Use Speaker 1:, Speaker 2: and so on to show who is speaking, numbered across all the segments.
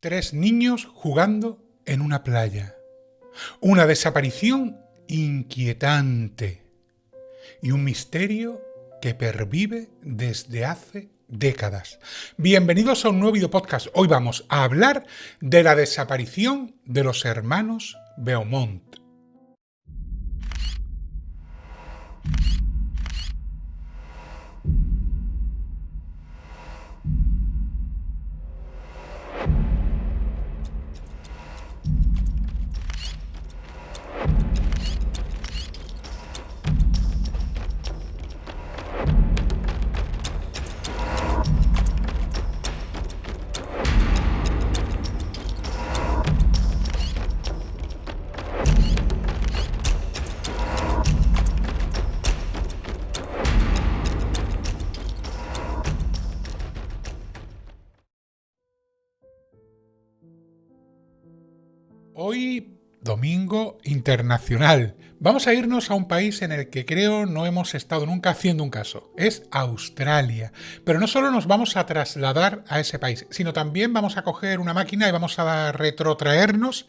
Speaker 1: Tres niños jugando en una playa. Una desaparición inquietante. Y un misterio que pervive desde hace décadas. Bienvenidos a un nuevo videopodcast. Hoy vamos a hablar de la desaparición de los hermanos Beaumont. Hoy, domingo internacional. Vamos a irnos a un país en el que creo no hemos estado nunca haciendo un caso. Es Australia. Pero no solo nos vamos a trasladar a ese país, sino también vamos a coger una máquina y vamos a retrotraernos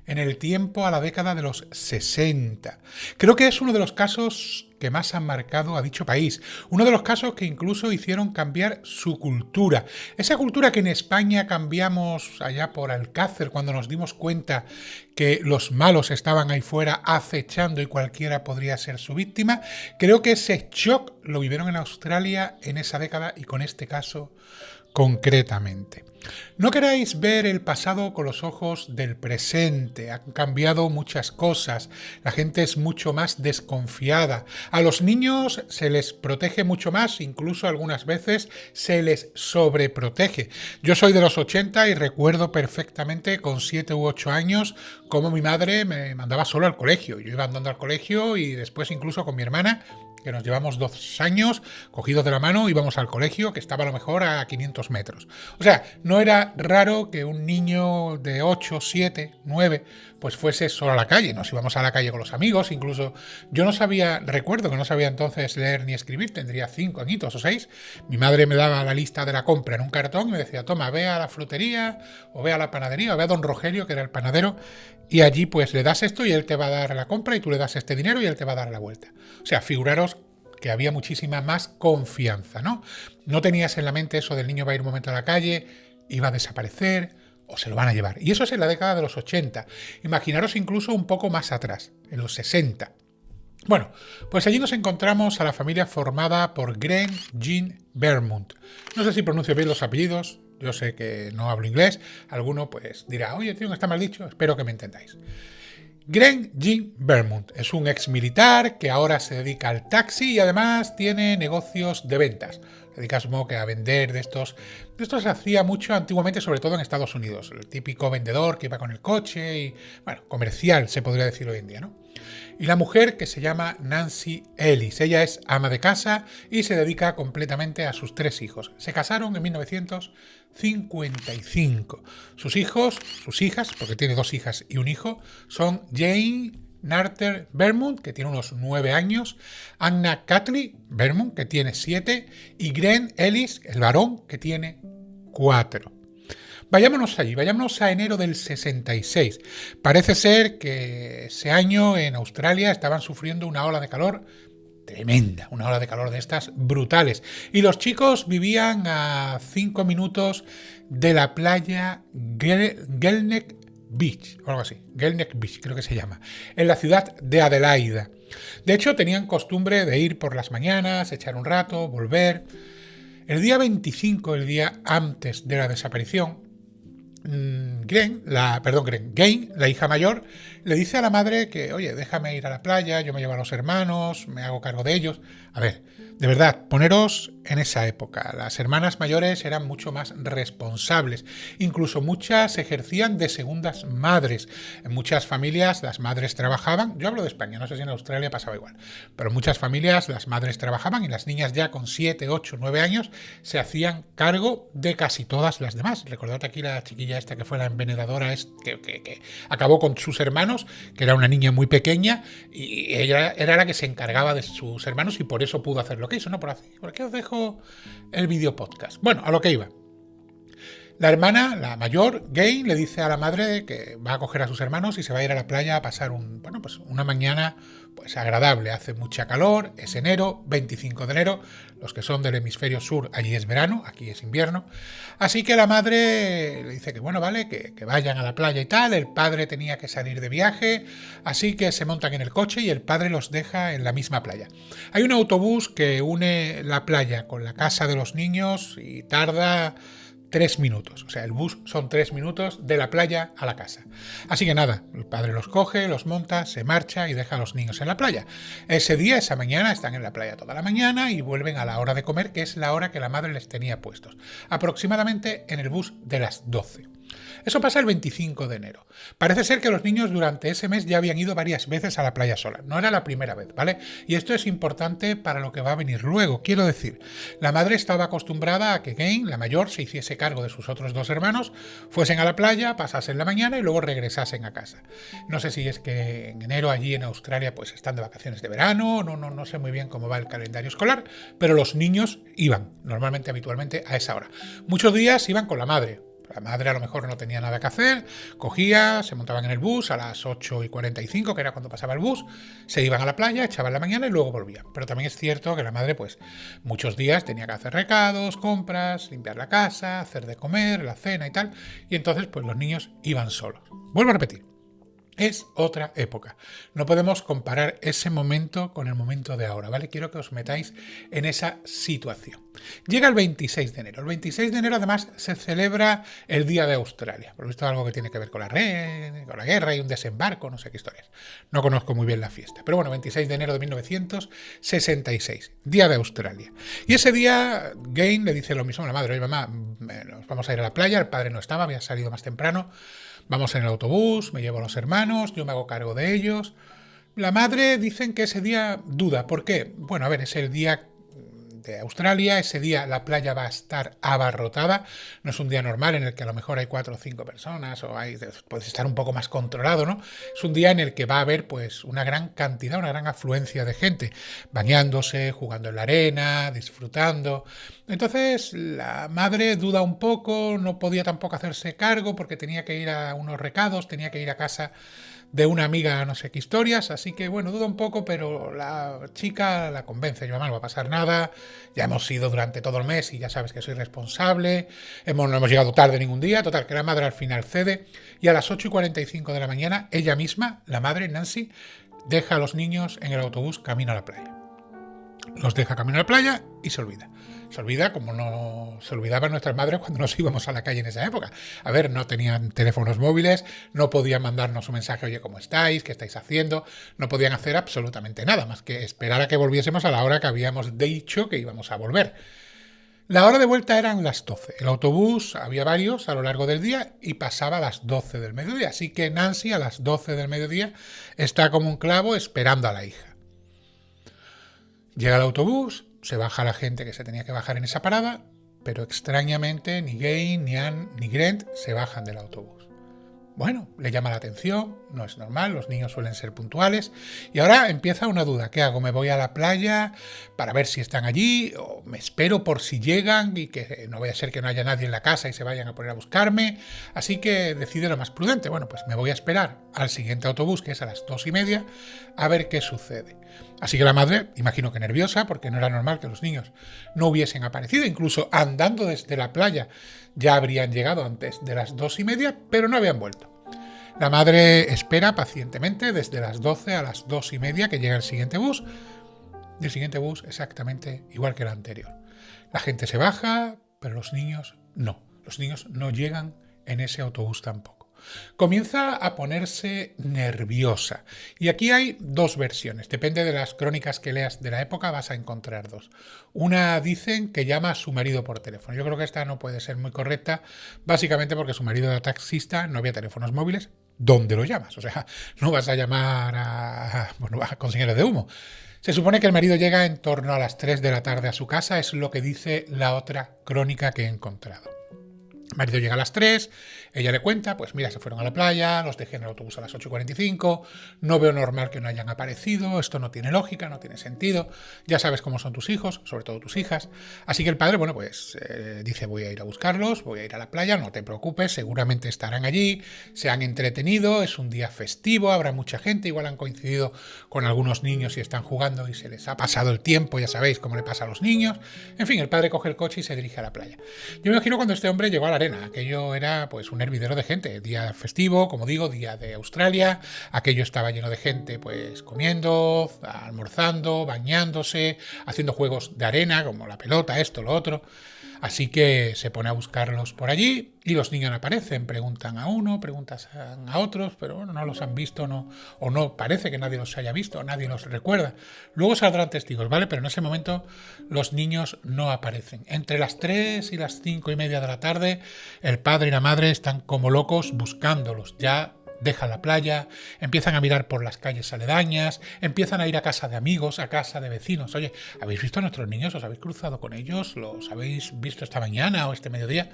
Speaker 1: en el tiempo a la década de los 60. Creo que es uno de los casos que más han marcado a dicho país. Uno de los casos que incluso hicieron cambiar su cultura. Esa cultura que en España cambiamos allá por Alcácer cuando nos dimos cuenta que los malos estaban ahí fuera acechando y cualquiera podría ser su víctima. Creo que ese shock lo vivieron en Australia en esa década y con este caso concretamente. No queráis ver el pasado con los ojos del presente. Han cambiado muchas cosas. La gente es mucho más desconfiada. A los niños se les protege mucho más, incluso algunas veces se les sobreprotege. Yo soy de los 80 y recuerdo perfectamente con 7 u 8 años cómo mi madre me mandaba solo al colegio. Yo iba andando al colegio y después incluso con mi hermana, que nos llevamos 2 años, cogidos de la mano, íbamos al colegio, que estaba a lo mejor a 500 metros. O sea, no era raro que un niño de 8, 7, 9, pues fuese solo a la calle. Nos íbamos a la calle con los amigos, incluso yo recuerdo que no sabía entonces leer ni escribir, tendría 5 añitos o 6. Mi madre me daba la lista de la compra en un cartón y me decía, toma, ve a la frutería, o ve a la panadería, o ve a don Rogelio, que era el panadero, y allí pues le das esto y él te va a dar la compra y tú le das este dinero y él te va a dar la vuelta. O sea, figuraros que había muchísima más confianza, ¿no? No tenías en la mente eso del niño va a ir un momento a la calle, iba a desaparecer o se lo van a llevar. Y eso es en la década de los 80. Imaginaros incluso un poco más atrás, en los 60. Bueno, pues allí nos encontramos a la familia formada por Gren Jean Beaumont. No sé si pronuncio bien los apellidos, yo sé que no hablo inglés. Alguno pues dirá, oye tío, está mal dicho, espero que me entendáis. Gren Jean Beaumont es un ex militar que ahora se dedica al taxi y además tiene negocios de ventas. Se dedica, supongo, que a vender de estos. De estos se hacía mucho antiguamente, sobre todo en Estados Unidos. El típico vendedor que iba con el coche y, bueno, comercial se podría decir hoy en día, ¿no? Y la mujer, que se llama Nancy Ellis. Ella es ama de casa y se dedica completamente a sus 3 hijos. Se casaron en 1955. Sus hijas, porque tiene 2 hijas y un hijo, son Jane Narter Beaumont, que tiene unos 9 años, Anna Catley Beaumont, que tiene 7, y Gren Ellis, el varón, que tiene 4. Vayámonos allí, vayámonos a enero del 66. Parece ser que ese año en Australia estaban sufriendo una ola de calor tremenda, una ola de calor de estas brutales. Y los chicos vivían a 5 minutos de la playa Gelneck Beach, o algo así, Gelneck Beach creo que se llama, en la ciudad de Adelaida. De hecho, tenían costumbre de ir por las mañanas, echar un rato, volver. El día 25, el día antes de la desaparición, Jane, la hija mayor, le dice a la madre que, oye, déjame ir a la playa, yo me llevo a los hermanos, me hago cargo de ellos. A ver, de verdad, poneros en esa época. Las hermanas mayores eran mucho más responsables. Incluso muchas ejercían de segundas madres. En muchas familias las madres trabajaban. Yo hablo de España, no sé si en Australia pasaba igual. Pero en muchas familias las madres trabajaban y las niñas ya con 7, 8, 9 años se hacían cargo de casi todas las demás. Recordad aquí la chiquilla esta que fue la envenenadora, que acabó con sus hermanos, que era una niña muy pequeña, y ella era la que se encargaba de sus hermanos y por eso pudo hacer lo que hizo, ¿no? ¿Por qué os dejo el video podcast? Bueno, a lo que iba. La hermana, la mayor, Gain, le dice a la madre que va a coger a sus hermanos y se va a ir a la playa a pasar una mañana pues agradable. Hace mucha calor, es enero, 25 de enero. Los que son del hemisferio sur, allí es verano, aquí es invierno. Así que la madre le dice que bueno, vale, que vayan a la playa y tal. El padre tenía que salir de viaje, así que se montan en el coche y el padre los deja en la misma playa. Hay un autobús que une la playa con la casa de los niños y tarda 3 minutos, o sea, el bus son 3 minutos de la playa a la casa. Así que nada, el padre los coge, los monta, se marcha y deja a los niños en la playa. Ese día, esa mañana, están en la playa toda la mañana y vuelven a la hora de comer, que es la hora que la madre les tenía puestos, aproximadamente en el bus de las 12. Eso pasa el 25 de enero. Parece ser que los niños durante ese mes ya habían ido varias veces a la playa sola. No era la primera vez, ¿vale? Y esto es importante para lo que va a venir luego. Quiero decir, la madre estaba acostumbrada a que Gain, la mayor, se hiciese cargo de sus otros 2 hermanos, fuesen a la playa, pasasen la mañana y luego regresasen a casa. No sé si es que en enero allí en Australia pues están de vacaciones de verano, no sé muy bien cómo va el calendario escolar, pero los niños iban, normalmente, habitualmente, a esa hora. Muchos días iban con la madre. La madre a lo mejor no tenía nada que hacer, cogía, se montaban en el bus a las 8:45, que era cuando pasaba el bus, se iban a la playa, echaban la mañana y luego volvían. Pero también es cierto que la madre, pues, muchos días tenía que hacer recados, compras, limpiar la casa, hacer de comer, la cena y tal, y entonces, pues, los niños iban solos. Vuelvo a repetir. Es otra época. No podemos comparar ese momento con el momento de ahora, ¿vale? Quiero que os metáis en esa situación. Llega el 26 de enero. El 26 de enero además se celebra el Día de Australia. Por lo visto algo que tiene que ver con la guerra y un desembarco, no sé qué historias. No conozco muy bien la fiesta. Pero bueno, 26 de enero de 1966, Día de Australia. Y ese día Gain le dice lo mismo a la madre. Oye, mamá, nos vamos a ir a la playa. El padre no estaba, había salido más temprano. Vamos en el autobús, me llevo a los hermanos, yo me hago cargo de ellos. La madre dicen que ese día duda. ¿Por qué? Bueno, a ver, es el día de Australia, ese día la playa va a estar abarrotada, no es un día normal en el que a lo mejor hay 4 o 5 personas o puede estar un poco más controlado, ¿no? Es un día en el que va a haber pues una gran cantidad, una gran afluencia de gente, bañándose, jugando en la arena, disfrutando. Entonces la madre duda un poco, no podía tampoco hacerse cargo porque tenía que ir a unos recados, tenía que ir a casa de una amiga, no sé qué historias, así que bueno, duda un poco, pero la chica la convence. Yo, mamá, no va a pasar nada, ya hemos ido durante todo el mes y ya sabes que soy responsable, no hemos llegado tarde ningún día, total, que la madre al final cede y a las 8:45 de la mañana, ella misma, la madre, Nancy, deja a los niños en el autobús camino a la playa. Los deja camino a la playa y se olvida. Se olvida como no se olvidaban nuestras madres cuando nos íbamos a la calle en esa época. A ver, no tenían teléfonos móviles, no podían mandarnos un mensaje, oye, ¿cómo estáis? ¿Qué estáis haciendo? No podían hacer absolutamente nada más que esperar a que volviésemos a la hora que habíamos dicho que íbamos a volver. La hora de vuelta eran las 12. El autobús, había varios a lo largo del día y pasaba a las 12 del mediodía. Así que Nancy a las 12 del mediodía está como un clavo esperando a la hija. Llega el autobús, se baja la gente que se tenía que bajar en esa parada, pero extrañamente ni Gain, ni Anne, ni Grant se bajan del autobús. Bueno, le llama la atención, no es normal, los niños suelen ser puntuales. Y ahora empieza una duda, ¿qué hago? ¿Me voy a la playa para ver si están allí? ¿O me espero por si llegan y que no vaya a ser que no haya nadie en la casa y se vayan a poner a buscarme? Así que decide lo más prudente. Bueno, pues me voy a esperar al siguiente autobús, que es a las 2:30, a ver qué sucede. Así que la madre, imagino que nerviosa, porque no era normal que los niños no hubiesen aparecido, incluso andando desde la playa ya habrían llegado antes de las 2:30, pero no habían vuelto. La madre espera pacientemente desde las 12 a las 2:30 que llega el siguiente bus, y el siguiente bus exactamente igual que el anterior. La gente se baja, pero los niños no. Los niños no llegan en ese autobús tampoco. Comienza a ponerse nerviosa. Y aquí hay 2 versiones. Depende de las crónicas que leas de la época, vas a encontrar 2. Una dicen que llama a su marido por teléfono. Yo creo que esta no puede ser muy correcta, básicamente porque su marido era taxista, no había teléfonos móviles. ¿Dónde lo llamas? O sea, no vas a llamar a consejero de humo. Se supone que el marido llega en torno a las 3 de la tarde a su casa, es lo que dice la otra crónica que he encontrado. El marido llega a las 3, Ella le cuenta, pues mira, se fueron a la playa, los dejé en el autobús a las 8:45, no veo normal que no hayan aparecido, esto no tiene lógica, no tiene sentido, ya sabes cómo son tus hijos, sobre todo tus hijas. Así que el padre, bueno, pues dice, voy a ir a buscarlos, voy a ir a la playa, no te preocupes, seguramente estarán allí, se han entretenido, es un día festivo, habrá mucha gente, igual han coincidido con algunos niños y están jugando y se les ha pasado el tiempo, ya sabéis cómo le pasa a los niños. En fin, el padre coge el coche y se dirige a la playa. Yo me imagino cuando este hombre llegó a la arena, aquello era pues un hervidero de gente, día festivo, como digo, día de Australia, aquello estaba lleno de gente pues comiendo, almorzando, bañándose, haciendo juegos de arena como la pelota, esto, lo otro. Así que se pone a buscarlos por allí y los niños no aparecen, preguntan a uno, preguntan a otros, pero bueno, no los han visto, no, o no parece que nadie los haya visto, nadie los recuerda. Luego saldrán testigos, ¿vale? Pero en ese momento los niños no aparecen. Entre las 3 y las 5:30 de la tarde, el padre y la madre están como locos buscándolos. Ya dejan la playa, empiezan a mirar por las calles aledañas, empiezan a ir a casa de amigos, a casa de vecinos. Oye, ¿habéis visto a nuestros niños? ¿Os habéis cruzado con ellos? ¿Los habéis visto esta mañana o este mediodía?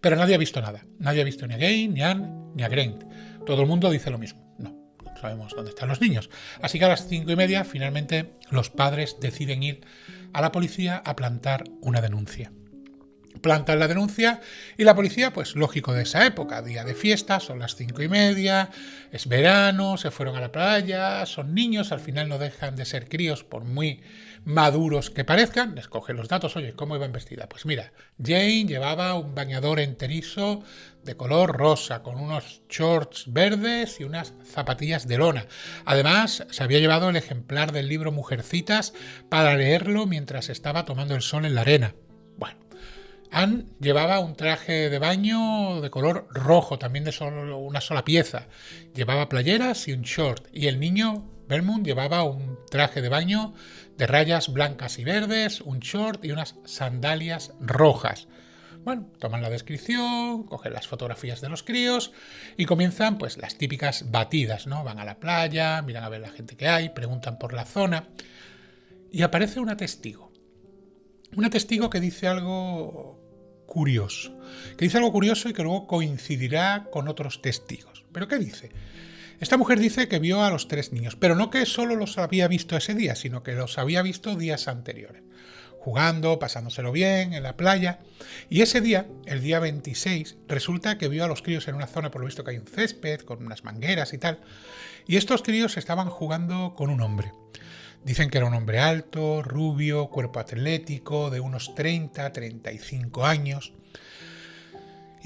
Speaker 1: Pero nadie ha visto nada. Nadie ha visto ni a Gay, ni a Anne, ni a Grant. Todo el mundo dice lo mismo. No sabemos dónde están los niños. Así que a las 5:30 finalmente los padres deciden ir a la policía a plantar una denuncia. Plantan la denuncia y la policía, pues lógico de esa época, día de fiesta, son las 5:30, es verano, se fueron a la playa, son niños, al final no dejan de ser críos por muy maduros que parezcan, les cogen los datos, oye, ¿cómo iban vestida? Pues mira, Jane llevaba un bañador enterizo de color rosa, con unos shorts verdes y unas zapatillas de lona. Además, se había llevado el ejemplar del libro Mujercitas para leerlo mientras estaba tomando el sol en la arena. Bueno. Anne llevaba un traje de baño de color rojo, también de solo una sola pieza. Llevaba playeras y un short. Y el niño, Belmont, llevaba un traje de baño de rayas blancas y verdes, un short y unas sandalias rojas. Bueno, toman la descripción, cogen las fotografías de los críos y comienzan pues las típicas batidas, ¿no? Van a la playa, miran a ver la gente que hay, preguntan por la zona y aparece una testigo. Una testigo que dice algo curioso, y que luego coincidirá con otros testigos. ¿Pero qué dice? Esta mujer dice que vio a los 3 niños, pero no que solo los había visto ese día, sino que los había visto días anteriores, jugando, pasándoselo bien, en la playa. Y ese día, el día 26, resulta que vio a los críos en una zona, por lo visto que hay un césped, con unas mangueras y tal, y estos críos estaban jugando con un hombre. Dicen que era un hombre alto, rubio, cuerpo atlético, de unos 30-35 años.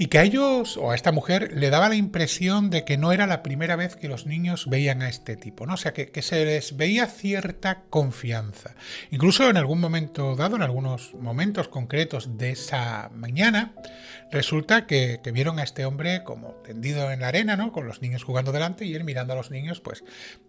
Speaker 1: Y que a ellos, o a esta mujer, le daba la impresión de que no era la primera vez que los niños veían a este tipo, ¿no? O sea, que se les veía cierta confianza. Incluso en algún momento dado, en algunos momentos concretos de esa mañana, resulta que vieron a este hombre como tendido en la arena, ¿no? Con los niños jugando delante y él mirando a los niños, pues,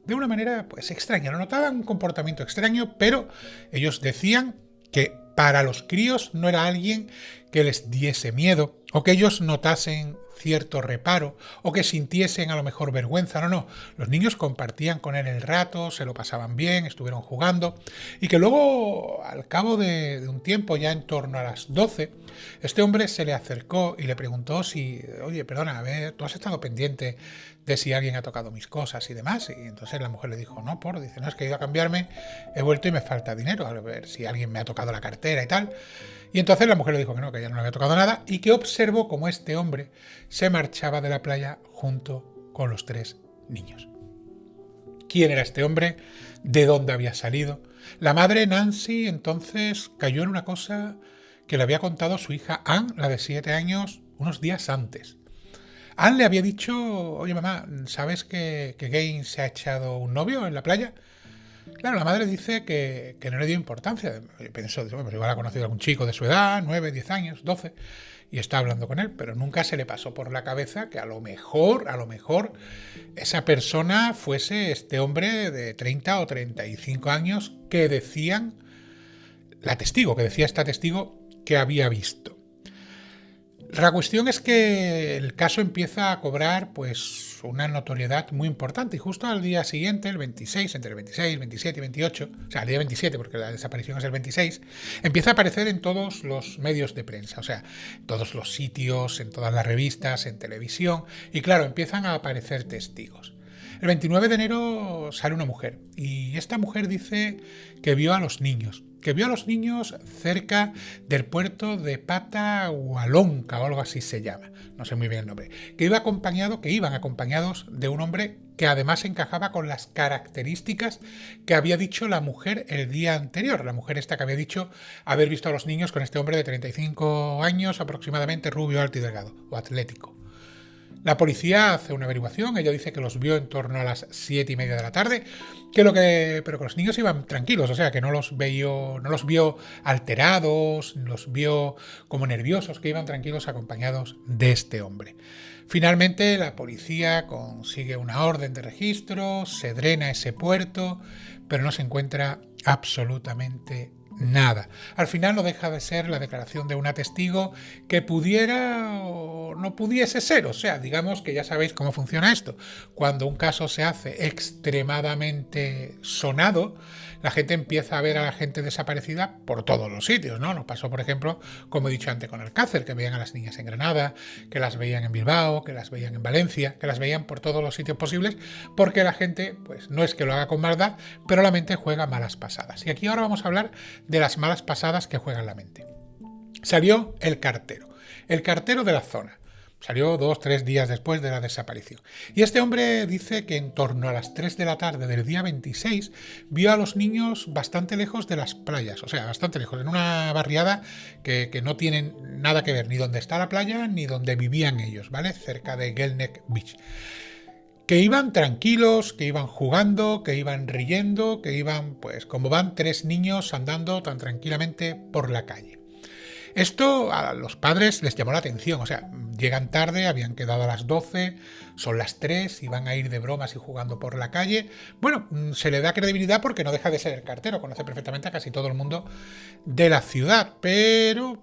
Speaker 1: de una manera, pues, extraña. No notaban un comportamiento extraño, pero ellos decían que para los críos no era alguien que les diese miedo o que ellos notasen cierto reparo o que sintiesen a lo mejor vergüenza. No. Los niños compartían con él el rato, se lo pasaban bien, estuvieron jugando y que luego, al cabo de un tiempo, ya en torno a las 12, este hombre se le acercó y le preguntó si, oye, perdona, a ver, ¿tú has estado pendiente de si alguien ha tocado mis cosas y demás? Y entonces la mujer le dijo, dice, no, es que he ido a cambiarme, he vuelto y me falta dinero, a ver si alguien me ha tocado la cartera y tal. Y entonces la mujer le dijo que no, que ya no le había tocado nada y que observó cómo este hombre se marchaba de la playa junto con los 3 niños. ¿Quién era este hombre? ¿De dónde había salido? La madre Nancy entonces cayó en una cosa que le había contado su hija Anne, la de 7 años, unos días antes. Anne le había dicho, oye mamá, ¿sabes que Gaines se ha echado un novio en la playa? Claro, la madre dice que no le dio importancia. Pensó, pues igual ha conocido a algún chico de su edad, 9, 10 años, 12, y está hablando con él, pero nunca se le pasó por la cabeza que a lo mejor, esa persona fuese este hombre de 30 o 35 años que decía esta testigo que había visto. La cuestión es que el caso empieza a cobrar pues una notoriedad muy importante y justo al día siguiente, el 26, entre el 26, 27 y 28, o sea, el día 27 porque la desaparición es el 26, empieza a aparecer en todos los medios de prensa, o sea, en todos los sitios, en todas las revistas, en televisión y claro, empiezan a aparecer testigos. El 29 de enero sale una mujer y esta mujer dice que vio a los niños cerca del puerto de Patahualonca o algo así se llama, no sé muy bien el nombre, que iban acompañados de un hombre que además encajaba con las características que había dicho la mujer el día anterior, la mujer esta que había dicho haber visto a los niños con este hombre de 35 años aproximadamente, rubio, alto y delgado, o atlético. La policía hace una averiguación, ella dice que los vio en torno a las 7:30 de la tarde, pero que los niños iban tranquilos, o sea, que no los vio alterados, los vio como nerviosos, que iban tranquilos acompañados de este hombre. Finalmente la policía consigue una orden de registro, se drena ese puerto, pero no se encuentra absolutamente nada. Al final no deja de ser la declaración de una testigo que pudiera o no pudiese ser. O sea, digamos que ya sabéis cómo funciona esto. Cuando un caso se hace extremadamente sonado, la gente empieza a ver a la gente desaparecida por todos los sitios, ¿no? Nos pasó, por ejemplo, como he dicho antes con Alcácer, que veían a las niñas en Granada, que las veían en Bilbao, que las veían en Valencia, que las veían por todos los sitios posibles, porque la gente, pues no es que lo haga con maldad, pero la mente juega malas pasadas. Y aquí ahora vamos a hablar de las malas pasadas que juega la mente. Salió el cartero de la zona. Salió 2-3 días después de la desaparición. Y este hombre dice que en torno a las 3 de la tarde del día 26 vio a los niños bastante lejos de las playas. O sea, bastante lejos, en una barriada que no tienen nada que ver ni donde está la playa ni donde vivían ellos, ¿vale? Cerca de Gelneck Beach. Que iban tranquilos, que iban jugando, que iban riendo, que iban, pues, como van 3 niños andando tan tranquilamente por la calle. Esto a los padres les llamó la atención, o sea, llegan tarde, habían quedado a las 12, son las 3 y van a ir de bromas y jugando por la calle. Bueno, se le da credibilidad porque no deja de ser el cartero, conoce perfectamente a casi todo el mundo de la ciudad, pero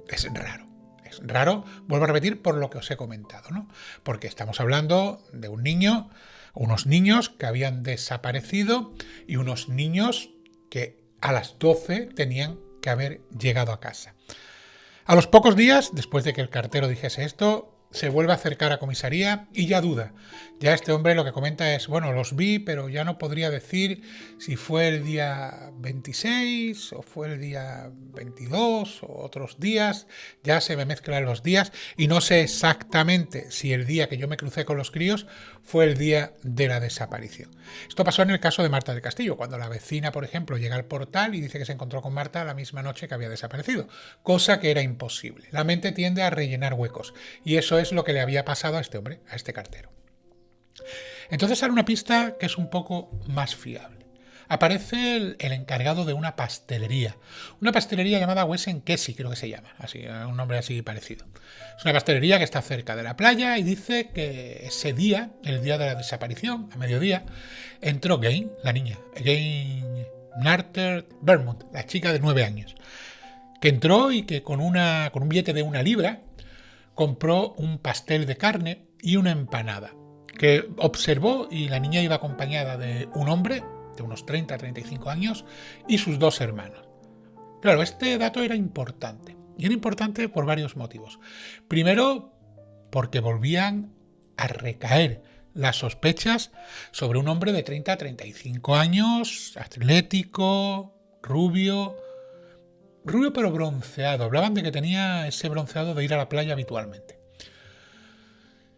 Speaker 1: es raro. Es raro, vuelvo a repetir, por lo que os he comentado, ¿no? Porque estamos hablando de unos niños que habían desaparecido y unos niños que a las 12 tenían que haber llegado a casa. A los pocos días, después de que el cartero dijese esto, se vuelve a acercar a comisaría y ya duda. Ya este hombre lo que comenta es, bueno, los vi, pero ya no podría decir si fue el día 26 o fue el día 22 o otros días. Ya se me mezclan los días y no sé exactamente si el día que yo me crucé con los críos fue el día de la desaparición. Esto pasó en el caso de Marta del Castillo, cuando la vecina, por ejemplo, llega al portal y dice que se encontró con Marta la misma noche que había desaparecido, cosa que era imposible. La mente tiende a rellenar huecos y eso es lo que le había pasado a este hombre, a este cartero. Entonces sale una pista que es un poco más fiable. Aparece el encargado de una pastelería llamada Wesen-Kessi, creo que se llama, así, un nombre así parecido. Es una pastelería que está cerca de la playa y dice que ese día, el día de la desaparición, a mediodía, entró Gain, la niña, Gain Narter Vermont, la chica de 9 años, que entró y que con un billete de 1 libra compró un pastel de carne y una empanada, que observó, y la niña iba acompañada de un hombre de unos 30-35 años y sus 2 hermanos. Claro, este dato era importante, y era importante por varios motivos. Primero, porque volvían a recaer las sospechas sobre un hombre de 30-35 años, atlético, rubio pero bronceado. Hablaban de que tenía ese bronceado de ir a la playa habitualmente.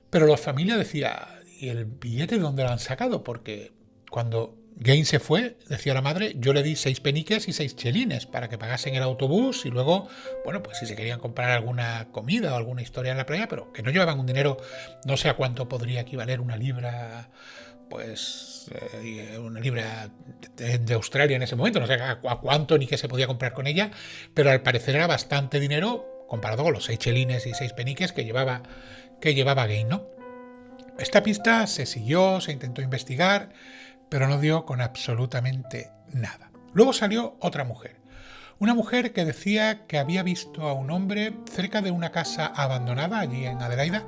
Speaker 1: Pero la familia decía, ¿y el billete de dónde lo han sacado? Porque cuando Gain se fue, decía la madre, yo le di 6 peniques y 6 chelines para que pagasen el autobús y luego, bueno, pues si se querían comprar alguna comida o alguna historia en la playa, pero que no llevaban un dinero, no sé a cuánto podría equivaler una libra, pues una libra de Australia en ese momento, no sé a cuánto ni qué se podía comprar con ella, pero al parecer era bastante dinero comparado con los 6 chelines y 6 peniques que llevaba Gain, ¿no? Esta pista se siguió, se intentó investigar, pero no dio con absolutamente nada. Luego salió otra mujer, Una mujer que decía que había visto a un hombre cerca de una casa abandonada allí en Adelaida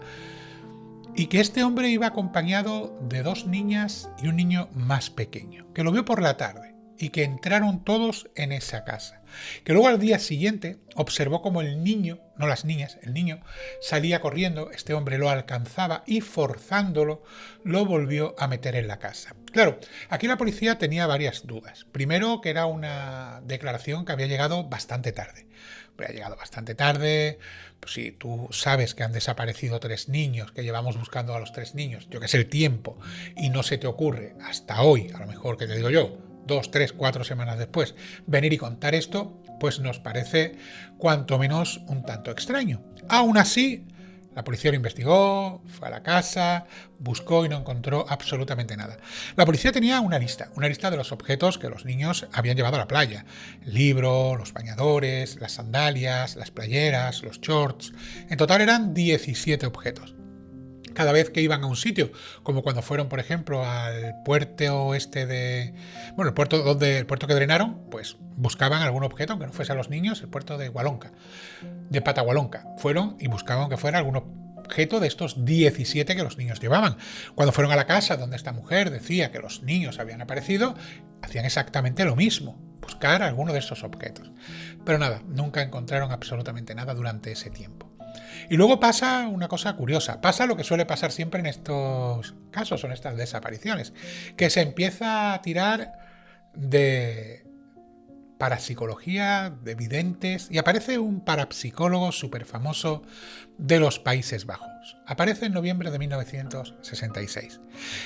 Speaker 1: y que este hombre iba acompañado de 2 niñas y un niño más pequeño, que lo vio por la tarde y que entraron todos en esa casa. Que luego al día siguiente observó como el niño, no las niñas, el niño salía corriendo, este hombre lo alcanzaba y forzándolo lo volvió a meter en la casa. Claro, aquí la policía tenía varias dudas. Primero, que era una declaración que había llegado bastante tarde. Había llegado bastante tarde. Pues si tú sabes que han desaparecido 3 niños, que llevamos buscando a los 3 niños, yo que sé el tiempo, y no se te ocurre hasta hoy, a lo mejor que te digo yo, 2, 3, 4 semanas después, venir y contar esto, pues nos parece cuanto menos un tanto extraño. Aún así, la policía lo investigó, fue a la casa, buscó y no encontró absolutamente nada. La policía tenía una lista de los objetos que los niños habían llevado a la playa. El libro, los bañadores, las sandalias, las playeras, los shorts. En total eran 17 objetos. Cada vez que iban a un sitio, como cuando fueron, por ejemplo, al puerto el puerto que drenaron, pues buscaban algún objeto, aunque no fuese a los niños, el puerto de Hualonga, de Patahualonca. Fueron y buscaban que fuera algún objeto de estos 17 que los niños llevaban. Cuando fueron a la casa donde esta mujer decía que los niños habían aparecido, hacían exactamente lo mismo, buscar alguno de estos objetos. Pero nada, nunca encontraron absolutamente nada durante ese tiempo. Y luego pasa una cosa curiosa, pasa lo que suele pasar siempre en estos casos o en estas desapariciones, que se empieza a tirar de parapsicología, de videntes, y aparece un parapsicólogo súper famoso de los Países Bajos. Aparece en noviembre de 1966.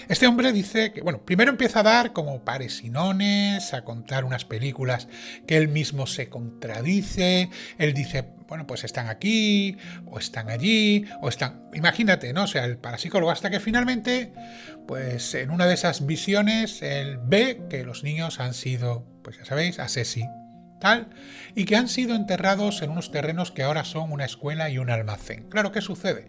Speaker 1: Este hombre dice que, primero empieza a dar como pares y nones, a contar unas películas que él mismo se contradice. Él dice, pues están aquí, o están allí, o están... Imagínate, ¿no? O sea, el parapsicólogo, hasta que finalmente, pues en una de esas visiones, él ve que los niños han sido, pues ya sabéis, asesinados, y que han sido enterrados en unos terrenos que ahora son una escuela y un almacén. Claro, ¿qué sucede?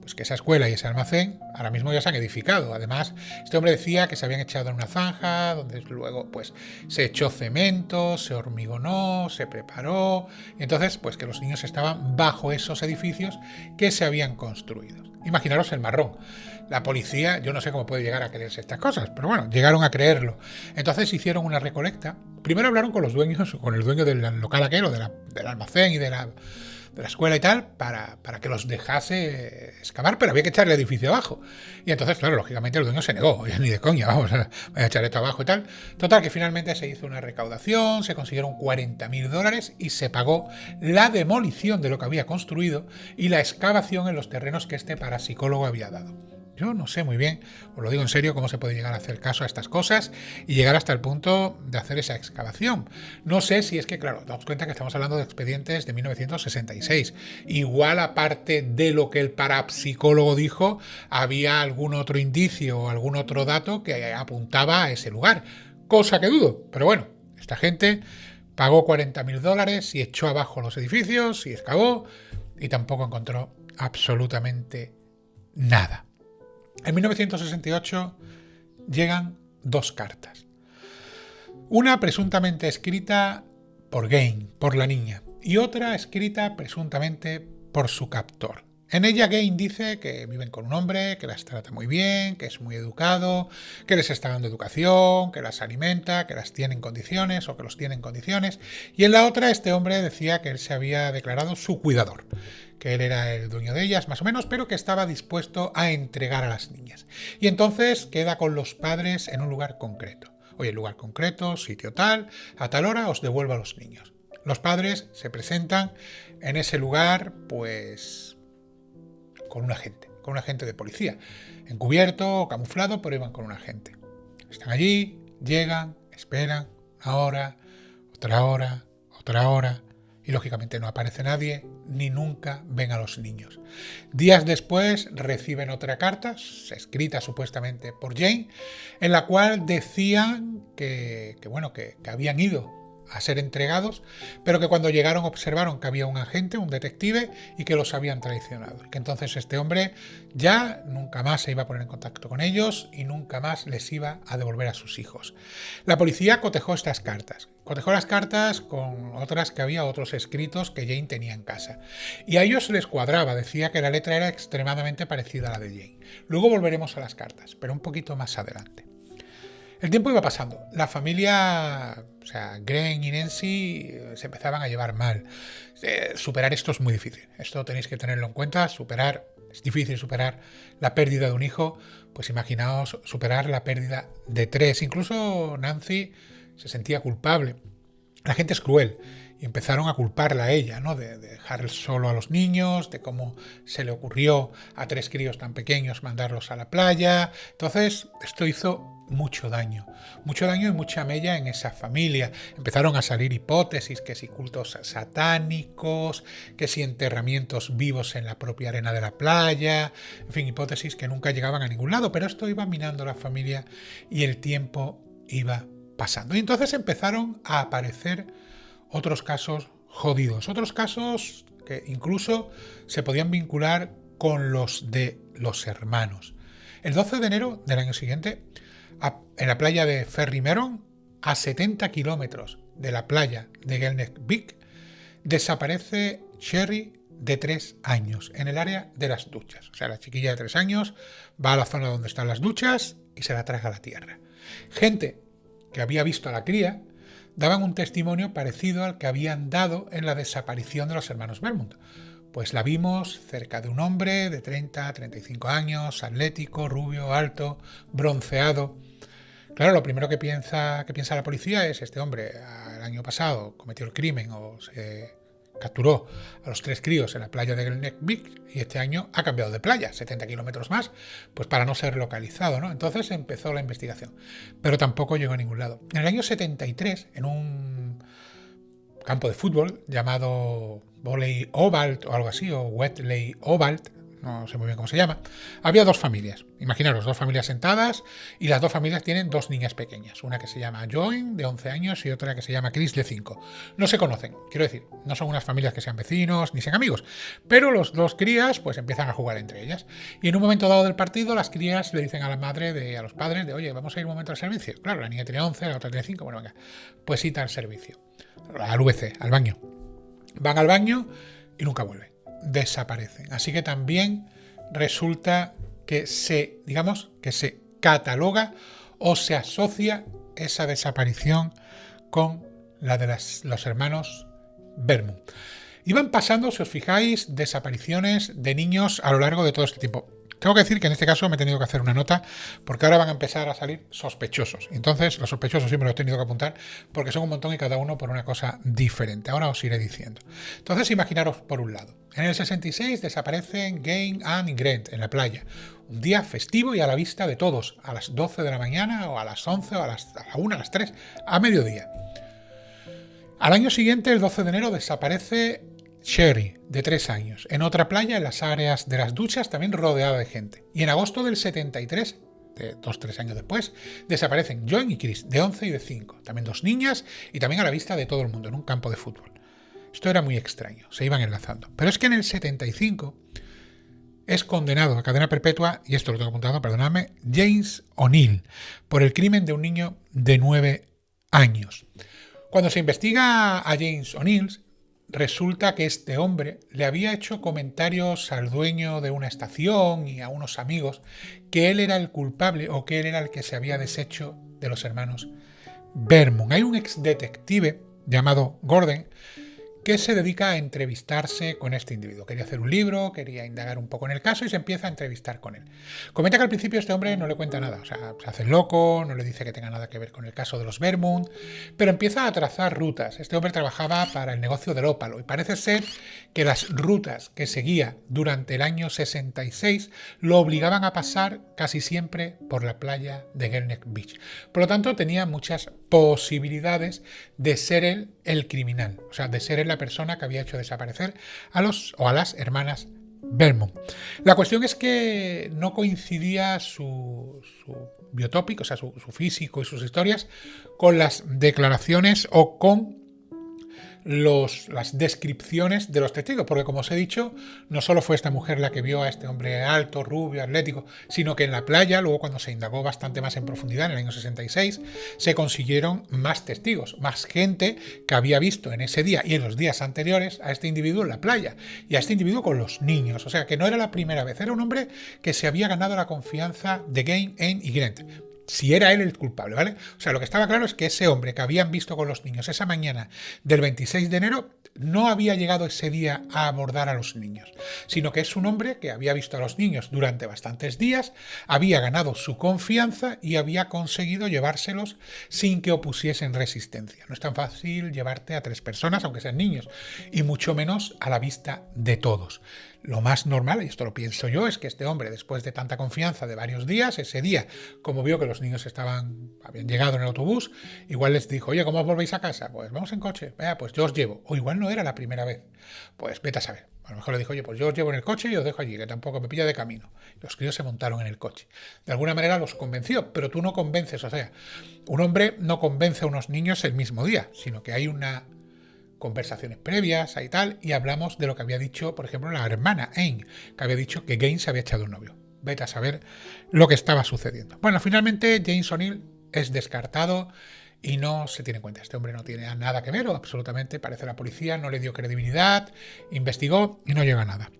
Speaker 1: Pues que esa escuela y ese almacén ahora mismo ya se han edificado. Además, este hombre decía que se habían echado en una zanja, donde luego pues se echó cemento, se hormigonó, se preparó, y entonces pues que los niños estaban bajo esos edificios que se habían construido. Imaginaros el marrón. La policía, yo no sé cómo puede llegar a creerse estas cosas, pero bueno, llegaron a creerlo. Entonces hicieron una recolecta. Primero hablaron con los dueños, con el dueño del local aquel, o del almacén y de la escuela y tal, para que los dejase excavar, pero había que echarle el edificio abajo. Y entonces, claro, lógicamente el dueño se negó, ni de coña, vamos a echar esto abajo y tal. Total, que finalmente se hizo una recaudación, se consiguieron $40.000 y se pagó la demolición de lo que había construido y la excavación en los terrenos que este parapsicólogo había dado. Yo no sé muy bien, os lo digo en serio, cómo se puede llegar a hacer caso a estas cosas y llegar hasta el punto de hacer esa excavación. No sé si es que, claro, damos cuenta que estamos hablando de expedientes de 1966. Igual, aparte de lo que el parapsicólogo dijo, había algún otro indicio o algún otro dato que apuntaba a ese lugar. Cosa que dudo, pero bueno, esta gente pagó $40.000 y echó abajo los edificios y excavó y tampoco encontró absolutamente nada. En 1968 llegan 2 cartas. Una presuntamente escrita por Gain, por la niña, y otra escrita presuntamente por su captor. En ella Gain dice que viven con un hombre, que las trata muy bien, que es muy educado, que les está dando educación, que las alimenta, que las tiene en condiciones o que los tiene en condiciones. Y en la otra este hombre decía que él se había declarado su cuidador, que él era el dueño de ellas más o menos, pero que estaba dispuesto a entregar a las niñas. Y entonces queda con los padres en un lugar concreto. Oye, lugar concreto, sitio tal, a tal hora os devuelvo a los niños. Los padres se presentan en ese lugar, pues con un agente de policía, encubierto o camuflado, pero iban con un agente. Están allí, llegan, esperan una hora, otra hora, y lógicamente no aparece nadie, ni nunca ven a los niños. Días después reciben otra carta, escrita supuestamente por Jane, en la cual decían que habían ido a ser entregados, pero que cuando llegaron observaron que había un agente, un detective, y que los habían traicionado. Que entonces este hombre ya nunca más se iba a poner en contacto con ellos y nunca más les iba a devolver a sus hijos. La policía cotejó estas cartas. Cotejó las cartas con otras que había, otros escritos que Jane tenía en casa. Y a ellos les cuadraba, decía que la letra era extremadamente parecida a la de Jane. Luego volveremos a las cartas, pero un poquito más adelante. El tiempo iba pasando. La familia, o sea, Gren y Nancy se empezaban a llevar mal. Superar esto es muy difícil. Esto tenéis que tenerlo en cuenta. Es difícil superar la pérdida de un hijo. Pues imaginaos superar la pérdida de 3. Incluso Nancy se sentía culpable. La gente es cruel y empezaron a culparla a ella, ¿no? De dejar solo a los niños, de cómo se le ocurrió a 3 críos tan pequeños mandarlos a la playa. Entonces, esto hizo mucho daño y mucha mella en esa familia. Empezaron a salir hipótesis, que si cultos satánicos, que si enterramientos vivos en la propia arena de la playa, en fin, hipótesis que nunca llegaban a ningún lado, pero esto iba minando la familia y el tiempo iba pasando. Y entonces empezaron a aparecer otros casos jodidos, otros casos que incluso se podían vincular con los de los hermanos. El 12 de enero del año siguiente, en la playa de Ferrymeron, a 70 kilómetros de la playa de Gelneck Beach, desaparece Sherry, de 3 años, en el área de las duchas. O sea, la chiquilla de 3 años va a la zona donde están las duchas y se la traga a la tierra. Gente que había visto a la cría daban un testimonio parecido al que habían dado en la desaparición de los hermanos Belmont. Pues la vimos cerca de un hombre de 30, 35 años, atlético, rubio, alto, bronceado. Claro, lo primero que piensa la policía es: este hombre el año pasado cometió el crimen o se capturó a los 3 críos en la playa de Gelneck Beach y este año ha cambiado de playa, 70 kilómetros más, pues para no ser localizado, ¿no? Entonces empezó la investigación, pero tampoco llegó a ningún lado. En el año 73, en un campo de fútbol llamado Volley Oval o algo así, o Wetley Oval, no sé muy bien cómo se llama, había 2 familias. Imaginaros, 2 familias sentadas, y las 2 familias tienen 2 niñas pequeñas. Una que se llama Joan, de 11 años, y otra que se llama Chris, de 5. No se conocen, quiero decir, no son unas familias que sean vecinos ni sean amigos, pero los 2 crías pues empiezan a jugar entre ellas. Y en un momento dado del partido, las crías le dicen a la madre, a los padres, de: oye, vamos a ir un momento al servicio. Claro, la niña tiene 11, la otra tiene 5, bueno, venga, pues cita al servicio, al VC, al baño. Van al baño y nunca vuelven. Desaparecen. Así que también resulta que se cataloga o se asocia esa desaparición con la de los hermanos Belmont. Iban pasando, si os fijáis, desapariciones de niños a lo largo de todo este tiempo. Tengo que decir que en este caso me he tenido que hacer una nota porque ahora van a empezar a salir sospechosos. Entonces, los sospechosos siempre los he tenido que apuntar porque son un montón y cada uno por una cosa diferente. Ahora os iré diciendo. Entonces, imaginaros por un lado. En el 66 desaparecen Jane, Anne y Grant en la playa. Un día festivo y a la vista de todos, a las 12 de la mañana o a las 11 o a la 1, a las 3, a mediodía. Al año siguiente, el 12 de enero, desaparece Sherry, de 3 años, en otra playa en las áreas de las duchas, también rodeada de gente. Y en agosto del 73, de 2-3 años después, desaparecen Joan y Chris, de 11 y de 5, también 2 niñas y también a la vista de todo el mundo, en un campo de fútbol. Esto era muy extraño, se iban enlazando. Pero es que en el 75 es condenado a cadena perpetua, y esto lo tengo apuntado, perdonadme, James O'Neill, por el crimen de un niño de 9 años. Cuando se investiga a James O'Neill, resulta que este hombre le había hecho comentarios al dueño de una estación y a unos amigos que él era el culpable o que él era el que se había deshecho de los hermanos Belmont. Hay un ex detective llamado Gordon que se dedica a entrevistarse con este individuo. Quería hacer un libro, quería indagar un poco en el caso y se empieza a entrevistar con él. Comenta que al principio este hombre no le cuenta nada, o sea, se hace loco, no le dice que tenga nada que ver con el caso de los Belmont, pero empieza a trazar rutas. Este hombre trabajaba para el negocio del ópalo y parece ser que las rutas que seguía durante el año 66 lo obligaban a pasar casi siempre por la playa de Gelneck Beach. Por lo tanto, tenía muchas posibilidades de ser él el criminal, o sea, de ser él la persona que había hecho desaparecer a las hermanas Belmont. La cuestión es que no coincidía su biotópico, o sea, su físico y sus historias, con las declaraciones o con las descripciones de los testigos, porque como os he dicho, no solo fue esta mujer la que vio a este hombre alto, rubio, atlético, sino que en la playa, luego cuando se indagó bastante más en profundidad, en el año 66, se consiguieron más testigos, más gente que había visto en ese día y en los días anteriores a este individuo en la playa, y a este individuo con los niños, o sea que no era la primera vez, era un hombre que se había ganado la confianza de Gain, Ain y Grant. Si era él el culpable, ¿vale? O sea, lo que estaba claro es que ese hombre que habían visto con los niños esa mañana del 26 de enero no había llegado ese día a abordar a los niños, sino que es un hombre que había visto a los niños durante bastantes días, había ganado su confianza y había conseguido llevárselos sin que opusiesen resistencia. No es tan fácil llevarte a 3 personas, aunque sean niños, y mucho menos a la vista de todos. Lo más normal, y esto lo pienso yo, es que este hombre, después de tanta confianza de varios días, ese día, como vio que los niños habían llegado en el autobús, igual les dijo, oye, ¿cómo os volvéis a casa? Pues vamos en coche, pues yo os llevo. O igual no era la primera vez, pues vete a saber. A lo mejor le dijo, oye, pues yo os llevo en el coche y os dejo allí, que tampoco me pilla de camino. Los críos se montaron en el coche. De alguna manera los convenció, pero tú no convences, o sea, un hombre no convence a unos niños el mismo día, sino que hay una conversaciones previas y tal, y hablamos de lo que había dicho, por ejemplo, la hermana Ain, que había dicho que Gain se había echado un novio. Vete a saber lo que estaba sucediendo. Bueno, finalmente James O'Neill es descartado y no se tiene en cuenta. Este hombre no tiene nada que ver, o absolutamente, parece la policía, no le dio credibilidad, investigó y no llega a nada.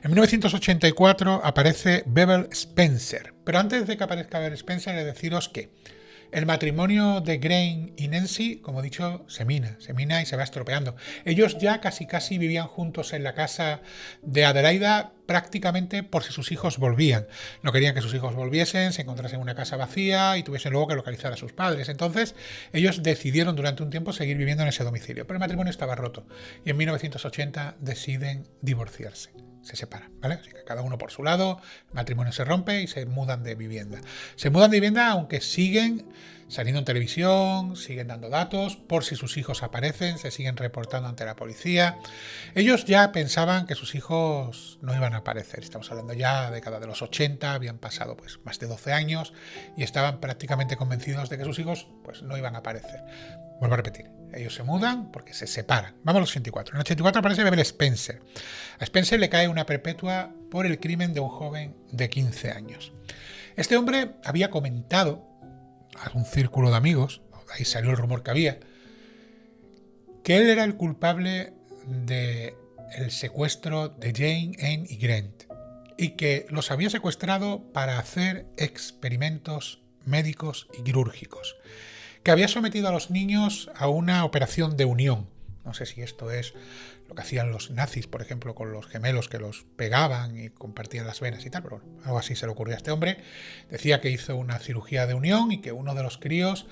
Speaker 1: En 1984 aparece Bevel Spencer, pero antes de que aparezca Bevel Spencer, he de deciros que el matrimonio de Grain y Nancy, como he dicho, se mina y se va estropeando. Ellos ya casi vivían juntos en la casa de Adelaida prácticamente por si sus hijos volvían. No querían que sus hijos volviesen, se encontrasen en una casa vacía y tuviesen luego que localizar a sus padres. Entonces, ellos decidieron durante un tiempo seguir viviendo en ese domicilio. Pero el matrimonio estaba roto y en 1980 deciden divorciarse. Se separan, ¿vale? Así que cada uno por su lado, el matrimonio se rompe y se mudan de vivienda. Se mudan de vivienda aunque siguen saliendo en televisión, siguen dando datos, por si sus hijos aparecen, se siguen reportando ante la policía. Ellos ya pensaban que sus hijos no iban a aparecer. Estamos hablando ya de la década de los 80, habían pasado pues más de 12 años y estaban prácticamente convencidos de que sus hijos pues no iban a aparecer. Vuelvo a repetir, ellos se mudan porque se separan. Vamos a los 84. En el 84 aparece Bevel Spencer. A Spencer le cae una perpetua por el crimen de un joven de 15 años. Este hombre había comentado a un círculo de amigos, ahí salió el rumor que había, que él era el culpable del secuestro de Jane, Ain y Grant y que los había secuestrado para hacer experimentos médicos y quirúrgicos, que había sometido a los niños a una operación de unión. No sé si esto es lo que hacían los nazis, por ejemplo, con los gemelos que los pegaban y compartían las venas y tal, pero bueno, algo así se le ocurrió a este hombre. Decía que hizo una cirugía de unión y que uno de los críos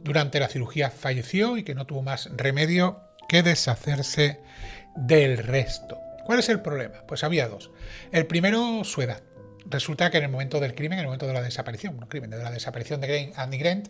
Speaker 1: durante la cirugía falleció y que no tuvo más remedio que deshacerse del resto. ¿Cuál es el problema? Pues había 2. El primero, su edad. Resulta que en el momento del crimen, en el momento de la desaparición, de la desaparición de Andy Grant,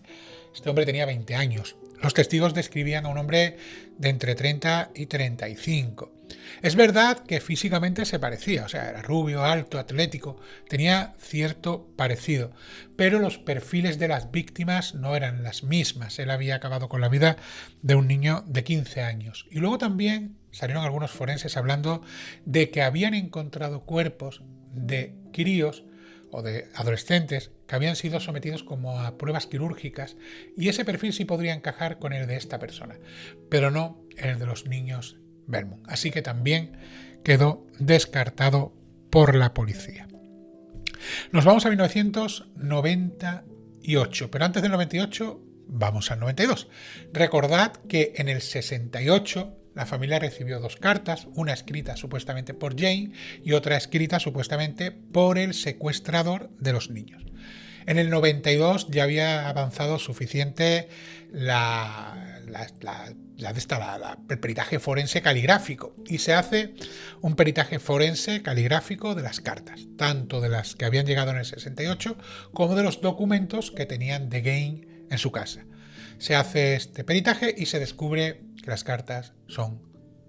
Speaker 1: este hombre tenía 20 años. Los testigos describían a un hombre de entre 30 y 35. Es verdad que físicamente se parecía, o sea, era rubio, alto, atlético, tenía cierto parecido, pero los perfiles de las víctimas no eran las mismas. Él había acabado con la vida de un niño de 15 años. Y luego también salieron algunos forenses hablando de que habían encontrado cuerpos de críos o de adolescentes que habían sido sometidos como a pruebas quirúrgicas y ese perfil sí podría encajar con el de esta persona, pero no el de los niños Belmont. Así que también quedó descartado por la policía. Nos vamos a 1998, pero antes del 98 vamos al 92. Recordad que en el 68 la familia recibió 2 cartas, una escrita supuestamente por Jane y otra escrita supuestamente por el secuestrador de los niños. En el 92 ya había avanzado suficiente el peritaje forense caligráfico y se hace un peritaje forense caligráfico de las cartas, tanto de las que habían llegado en el 68 como de los documentos que tenían de Gain en su casa. Se hace este peritaje y se descubre que las cartas son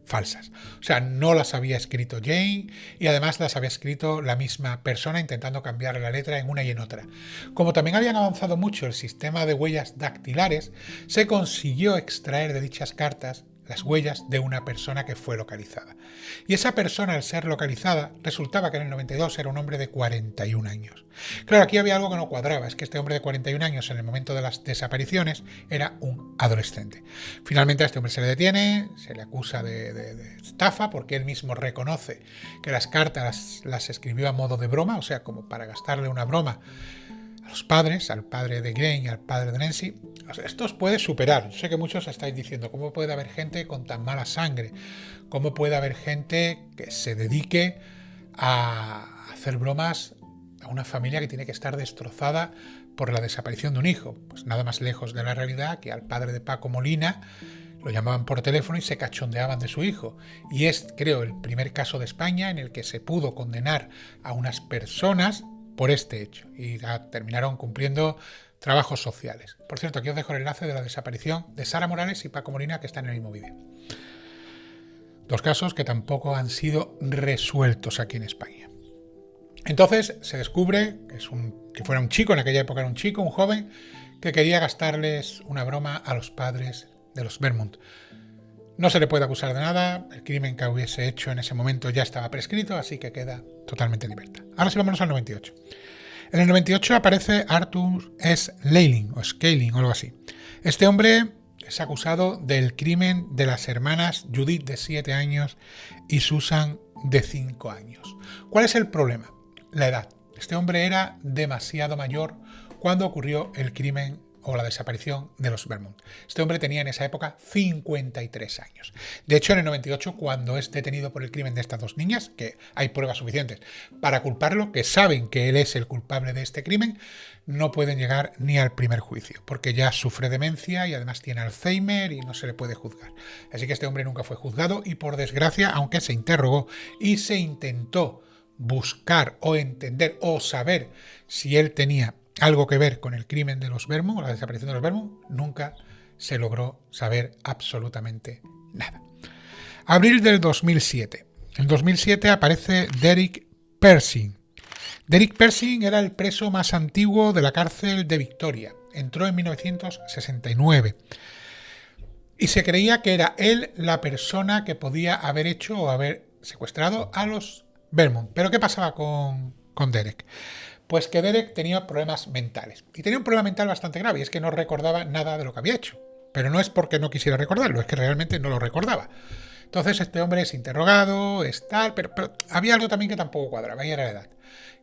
Speaker 1: falsas. O sea, no las había escrito Jane y además las había escrito la misma persona intentando cambiar la letra en una y en otra. Como también habían avanzado mucho el sistema de huellas dactilares, se consiguió extraer de dichas cartas las huellas de una persona que fue localizada. Y esa persona, al ser localizada, resultaba que en el 92 era un hombre de 41 años. Claro, aquí había algo que no cuadraba, es que este hombre de 41 años en el momento de las desapariciones era un adolescente. Finalmente a este hombre se le detiene, se le acusa de estafa porque él mismo reconoce que las cartas las escribió a modo de broma, o sea, como para gastarle una broma a los padres, al padre de Jane y al padre de Nancy. Esto os puede superar. Sé que muchos estáis diciendo, ¿cómo puede haber gente con tan mala sangre? ¿Cómo puede haber gente que se dedique a hacer bromas a una familia que tiene que estar destrozada por la desaparición de un hijo? Pues nada más lejos de la realidad que al padre de Paco Molina lo llamaban por teléfono y se cachondeaban de su hijo. Y es, creo, el primer caso de España en el que se pudo condenar a unas personas por este hecho y terminaron cumpliendo trabajos sociales. Por cierto, aquí os dejo el enlace de la desaparición de Sara Morales y Paco Molina, que está en el mismo vídeo. Dos casos que tampoco han sido resueltos aquí en España. Entonces se descubre que fuera un chico, en aquella época era un chico, un joven, que quería gastarles una broma a los padres de los Vermont. No se le puede acusar de nada, el crimen que hubiese hecho en ese momento ya estaba prescrito, así que queda totalmente en libertad. Ahora sí, vámonos al 98. En el 98 aparece Arthur S. Scaling o algo así. Este hombre es acusado del crimen de las hermanas Judith de 7 años y Susan de 5 años. ¿Cuál es el problema? La edad. Este hombre era demasiado mayor cuando ocurrió el crimen o la desaparición de los Vermont. Este hombre tenía en esa época 53 años. De hecho, en el 98, cuando es detenido por el crimen de estas dos niñas, que hay pruebas suficientes para culparlo, que saben que él es el culpable de este crimen, no pueden llegar ni al primer juicio, porque ya sufre demencia y además tiene Alzheimer y no se le puede juzgar. Así que este hombre nunca fue juzgado y, por desgracia, aunque se interrogó y se intentó buscar o entender o saber si él tenía algo que ver con el crimen de los Vermont o la desaparición de los Vermont, nunca se logró saber absolutamente nada. Abril del 2007. En 2007 aparece Derek Persing. Derek Persing era el preso más antiguo de la cárcel de Victoria. Entró en 1969. Y se creía que era él la persona que podía haber hecho o haber secuestrado a los Vermont. Pero ¿qué pasaba con Derek? Pues que Derek tenía problemas mentales. Y tenía un problema mental bastante grave, y es que no recordaba nada de lo que había hecho. Pero no es porque no quisiera recordarlo, es que realmente no lo recordaba. Entonces este hombre es interrogado, es tal, pero había algo también que tampoco cuadraba, y era la edad.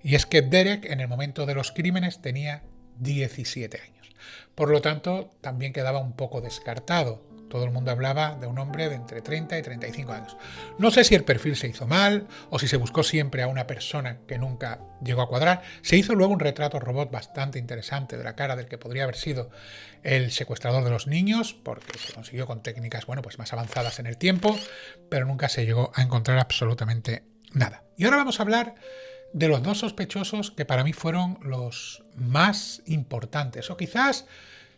Speaker 1: Y es que Derek, en el momento de los crímenes, tenía 17 años. Por lo tanto, también quedaba un poco descartado. Todo el mundo hablaba de un hombre de entre 30 y 35 años. No sé si el perfil se hizo mal o si se buscó siempre a una persona que nunca llegó a cuadrar. Se hizo luego un retrato robot bastante interesante de la cara del que podría haber sido el secuestrador de los niños, porque se consiguió con técnicas, pues más avanzadas en el tiempo, pero nunca se llegó a encontrar absolutamente nada. Y ahora vamos a hablar de los dos sospechosos que para mí fueron los más importantes, o quizás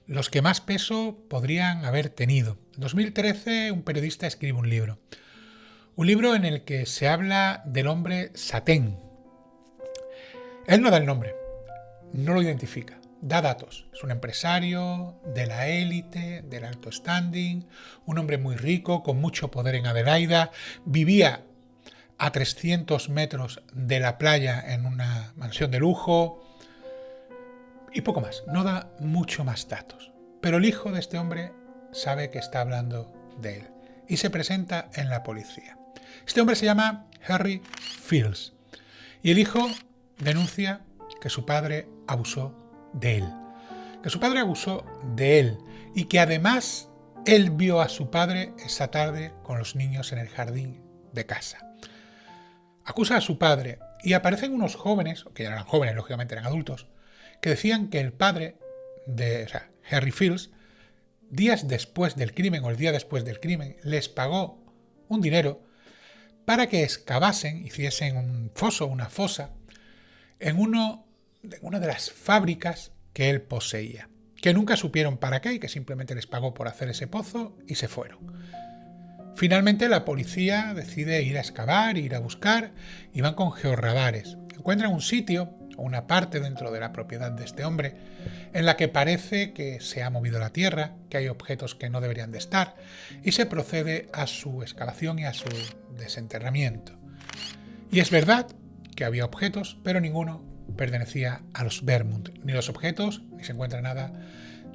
Speaker 1: los que más peso podrían haber tenido. En 2013 un periodista escribe un libro en el que se habla del hombre Satén. Él no da el nombre, no lo identifica, da datos. Es un empresario de la élite, del alto standing, un hombre muy rico, con mucho poder en Adelaida, vivía a 300 metros de la playa en una mansión de lujo, y poco más, no da mucho más datos. Pero el hijo de este hombre sabe que está hablando de él y se presenta en la policía. Este hombre se llama Harry Fields y el hijo denuncia que su padre abusó de él. Que su padre abusó de él y que además él vio a su padre esa tarde con los niños en el jardín de casa. Acusa a su padre y aparecen unos jóvenes, que ya eran jóvenes, lógicamente eran adultos, que decían que el padre de Harry Fields, días después del crimen o el día después del crimen, les pagó un dinero para que excavasen, hiciesen un foso, una fosa, en una de las fábricas que él poseía, que nunca supieron para qué y que simplemente les pagó por hacer ese pozo y se fueron. Finalmente la policía decide ir a excavar, ir a buscar y van con georradares. Encuentran un sitio, o una parte dentro de la propiedad de este hombre, en la que parece que se ha movido la tierra, que hay objetos que no deberían de estar, y se procede a su excavación y a su desenterramiento. Y es verdad que había objetos, pero ninguno pertenecía a los Vermont, ni los objetos, ni se encuentra nada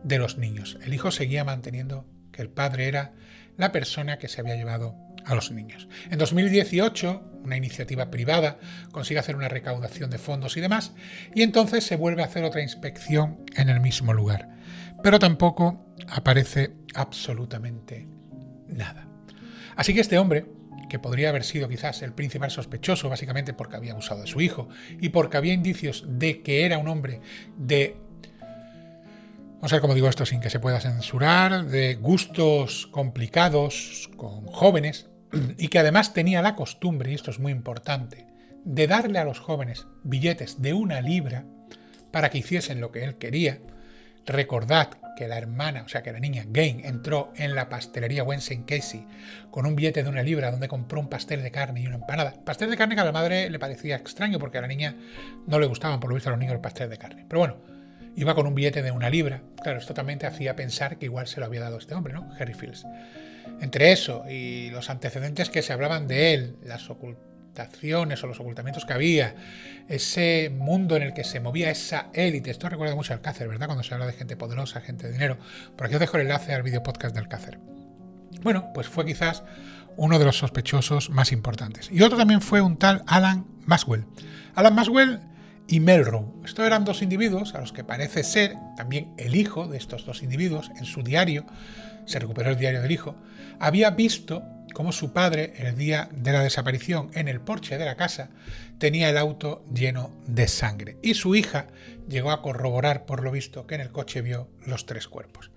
Speaker 1: de los niños. El hijo seguía manteniendo que el padre era la persona que se había llevado a los niños. En 2018, una iniciativa privada consigue hacer una recaudación de fondos y demás, y entonces se vuelve a hacer otra inspección en el mismo lugar. Pero tampoco aparece absolutamente nada. Así que este hombre, que podría haber sido quizás el principal sospechoso, básicamente porque había abusado de su hijo y porque había indicios de que era un hombre de, vamos a ver cómo digo esto sin que se pueda censurar, de gustos complicados con jóvenes, y que además tenía la costumbre, y esto es muy importante, de darle a los jóvenes billetes de 1 libra para que hiciesen lo que él quería. Recordad que la hermana, o sea que la niña Gain, entró en la pastelería Wensen Casey con un billete de 1 libra donde compró un pastel de carne y una empanada. Pastel de carne que a la madre le parecía extraño porque a la niña no le gustaban por lo visto a los niños el pastel de carne. Pero bueno, iba con un billete de 1 libra. Claro, esto también te hacía pensar que igual se lo había dado este hombre, ¿no? Harry Fields. Entre eso y los antecedentes que se hablaban de él, las ocultaciones o los ocultamientos que había, ese mundo en el que se movía esa élite, esto recuerda mucho al Alcácer, ¿verdad? Cuando se habla de gente poderosa, gente de dinero. Por aquí os dejo el enlace al video podcast del Alcácer. Bueno, pues fue quizás uno de los sospechosos más importantes. Y otro también fue un tal Alan Maxwell. Alan Maxwell y Melrose. Estos eran 2 individuos a los que parece ser también el hijo de estos 2 individuos en su diario, se recuperó el diario del hijo, había visto cómo su padre, el día de la desaparición, en el porche de la casa, tenía el auto lleno de sangre. Y su hija llegó a corroborar, por lo visto, que en el coche vio los 3 cuerpos.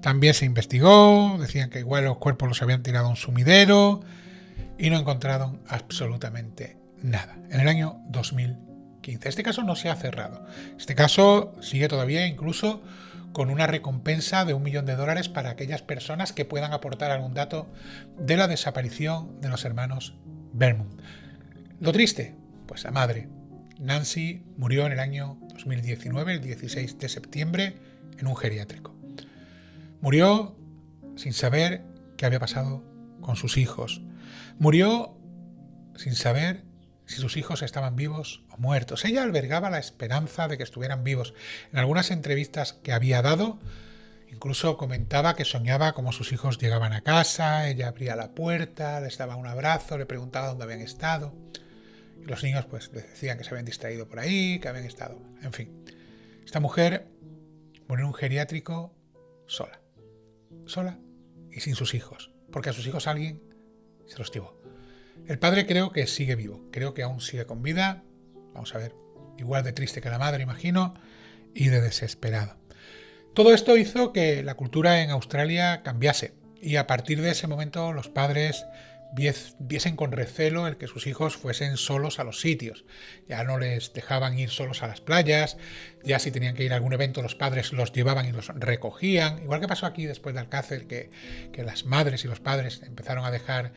Speaker 1: También se investigó, decían que igual los cuerpos los habían tirado a un sumidero y no encontraron absolutamente nada. En el año 2015. Este caso no se ha cerrado. Este caso sigue todavía incluso con una recompensa de $1 millón para aquellas personas que puedan aportar algún dato de la desaparición de los hermanos Vermont. Lo triste, pues la madre, Nancy, murió en el año 2019, el 16 de septiembre, en un geriátrico. Murió sin saber qué había pasado con sus hijos. Murió sin saber si sus hijos estaban vivos o muertos. Ella albergaba la esperanza de que estuvieran vivos. En algunas entrevistas que había dado, incluso comentaba que soñaba como sus hijos llegaban a casa, ella abría la puerta, les daba un abrazo, le preguntaba dónde habían estado. Y los niños pues les decían que se habían distraído por ahí, que habían estado... En fin, esta mujer murió en un geriátrico sola. Sola y sin sus hijos. Porque a sus hijos alguien se los llevó. El padre creo que sigue vivo, creo que aún sigue con vida, vamos a ver, igual de triste que la madre, imagino, y de desesperado. Todo esto hizo que la cultura en Australia cambiase, y a partir de ese momento los padres viesen con recelo el que sus hijos fuesen solos a los sitios. Ya no les dejaban ir solos a las playas, ya si tenían que ir a algún evento los padres los llevaban y los recogían, igual que pasó aquí después de Alcácer, que las madres y los padres empezaron a dejar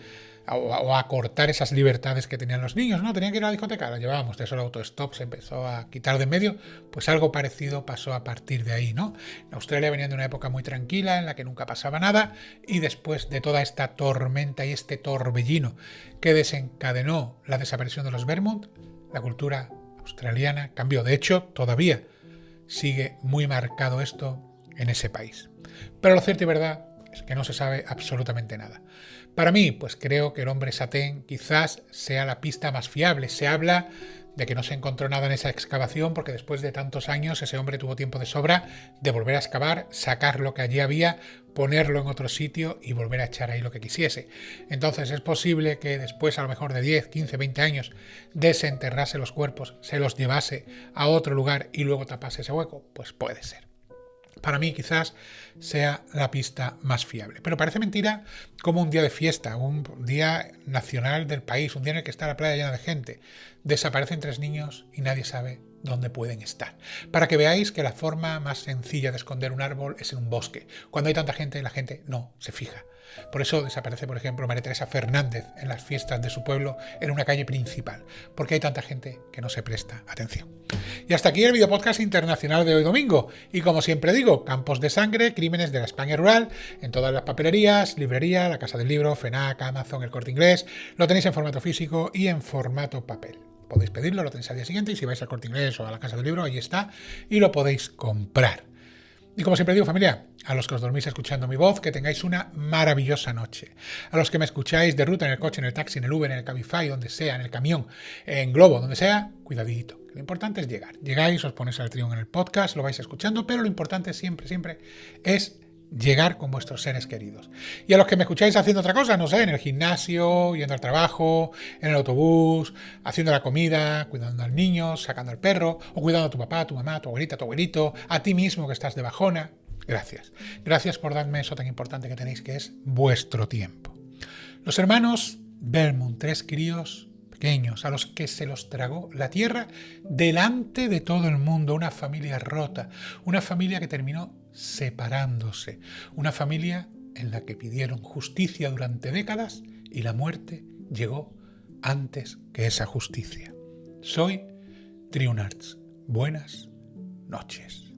Speaker 1: o a cortar esas libertades que tenían los niños, ¿no? Tenían que ir a la discoteca, la llevábamos, de eso el autostop se empezó a quitar de en medio, pues algo parecido pasó a partir de ahí, ¿no? En Australia venían de una época muy tranquila en la que nunca pasaba nada y después de toda esta tormenta y este torbellino que desencadenó la desaparición de los Vermont, la cultura australiana cambió. De hecho, todavía sigue muy marcado esto en ese país. Pero lo cierto y verdad es que no se sabe absolutamente nada. Para mí, pues creo que el hombre Satén quizás sea la pista más fiable. Se habla de que no se encontró nada en esa excavación porque después de tantos años ese hombre tuvo tiempo de sobra de volver a excavar, sacar lo que allí había, ponerlo en otro sitio y volver a echar ahí lo que quisiese. Entonces es posible que después a lo mejor de 10, 15, 20 años desenterrase los cuerpos, se los llevase a otro lugar y luego tapase ese hueco. Pues puede ser. Para mí quizás sea la pista más fiable. Pero parece mentira como un día de fiesta, un día nacional del país, un día en el que está la playa llena de gente, desaparecen 3 niños y nadie sabe dónde pueden estar. Para que veáis que la forma más sencilla de esconder un árbol es en un bosque. Cuando hay tanta gente, la gente no se fija. Por eso desaparece, por ejemplo, María Teresa Fernández en las fiestas de su pueblo en una calle principal, porque hay tanta gente que no se presta atención. Y hasta aquí el videopodcast internacional de hoy domingo. Y como siempre digo, campos de sangre, crímenes de la España rural, en todas las papelerías, librería, la Casa del Libro, FNAC, Amazon, El Corte Inglés, lo tenéis en formato físico y en formato papel. Podéis pedirlo, lo tenéis al día siguiente y si vais al Corte Inglés o a la Casa del Libro, ahí está y lo podéis comprar. Y como siempre digo, familia, a los que os dormís escuchando mi voz, que tengáis una maravillosa noche. A los que me escucháis de ruta en el coche, en el taxi, en el Uber, en el Cabify, donde sea, en el camión, en Globo, donde sea, cuidadito. Lo importante es llegar. Llegáis, os ponéis al triunfo en el podcast, lo vais escuchando, pero lo importante siempre, siempre es llegar con vuestros seres queridos. Y a los que me escucháis haciendo otra cosa, no sé, en el gimnasio, yendo al trabajo, en el autobús, haciendo la comida, cuidando al niño, sacando al perro, o cuidando a tu papá, a tu mamá, a tu abuelita, a tu abuelito, a ti mismo que estás de bajona. Gracias. Gracias por darme eso tan importante que tenéis, que es vuestro tiempo. Los hermanos Belmont, 3 críos pequeños, a los que se los tragó la tierra delante de todo el mundo, una familia rota, una familia que terminó separándose, una familia en la que pidieron justicia durante décadas y la muerte llegó antes que esa justicia. Soy Triunarts. Buenas noches.